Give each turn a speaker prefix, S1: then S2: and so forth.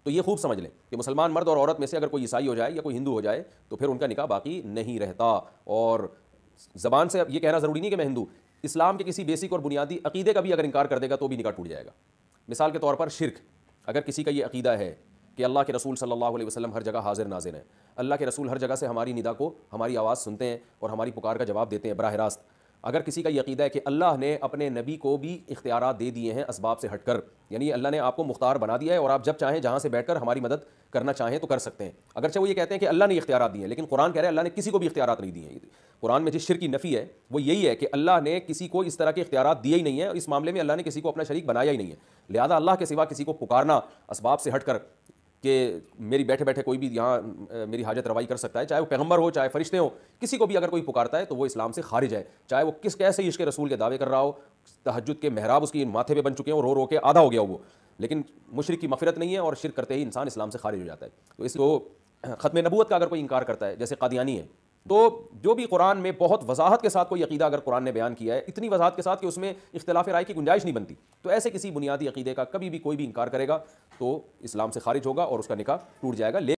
S1: تو یہ خوب سمجھ لیں کہ مسلمان مرد اور عورت میں سے اگر کوئی عیسائی ہو جائے یا کوئی ہندو ہو جائے تو پھر ان کا نکاح باقی نہیں رہتا. اور زبان سے یہ کہنا ضروری نہیں کہ میں ہندو، اسلام کے کسی بیسک اور بنیادی عقیدے کا بھی اگر انکار کر دے گا تو بھی نکاح ٹوٹ جائے گا. مثال کے طور پر شرک، اگر کسی کا یہ عقیدہ ہے کہ اللہ کے رسول صلی اللہ علیہ وسلم ہر جگہ حاضر ناظر ہیں، اللہ کے رسول ہر جگہ سے ہماری ندا کو، ہماری آواز سنتے ہیں اور ہماری پکار کا جواب دیتے ہیں براہ راست، اگر کسی کا یہ عقیدہ ہے کہ اللہ نے اپنے نبی کو بھی اختیارات دے دیے ہیں اسباب سے ہٹ کر، یعنی اللہ نے آپ کو مختار بنا دیا ہے اور آپ جب چاہیں جہاں سے بیٹھ کر ہماری مدد کرنا چاہیں تو کر سکتے ہیں، اگرچہ وہ یہ کہتے ہیں کہ اللہ نے اختیارات دیے ہیں، لیکن قرآن کہہ رہا ہے اللہ نے کسی کو بھی اختیارات نہیں دیے ہیں. قرآن میں جس شرک کی نفی ہے وہ یہی ہے کہ اللہ نے کسی کو اس طرح کے اختیارات دیے ہی نہیں ہیں، اور اس معاملے میں اللہ نے کسی کو اپنا شریک بنایا ہی نہیں ہے. لہذا اللہ کے سوا کسی کو پکارنا اسباب سے ہٹ کر کہ میری بیٹھے بیٹھے کوئی بھی یہاں میری حاجت روائی کر سکتا ہے، چاہے وہ پیغمبر ہو چاہے فرشتے ہوں، کسی کو بھی اگر کوئی پکارتا ہے تو وہ اسلام سے خارج ہے، چاہے وہ کیسے عشق رسول کے دعوے کر رہا ہو، تہجد کے محراب اس کی ماتھے پہ بن چکے ہیں اور رو رو کے آدھا ہو گیا وہ، لیکن مشرک کی مغفرت نہیں ہے اور شرک کرتے ہی انسان اسلام سے خارج ہو جاتا ہے. تو اس کو ختم نبوت کا اگر کوئی انکار کرتا ہے جیسے قادیانی ہے، تو جو بھی قرآن میں بہت وضاحت کے ساتھ کوئی عقیدہ اگر قرآن نے بیان کیا ہے، اتنی وضاحت کے ساتھ کہ اس میں اختلاف رائے کی گنجائش نہیں بنتی، تو ایسے کسی بنیادی عقیدے کا کبھی بھی کوئی بھی انکار کرے گا تو اسلام سے خارج ہوگا اور اس کا نکاح ٹوٹ جائے گا.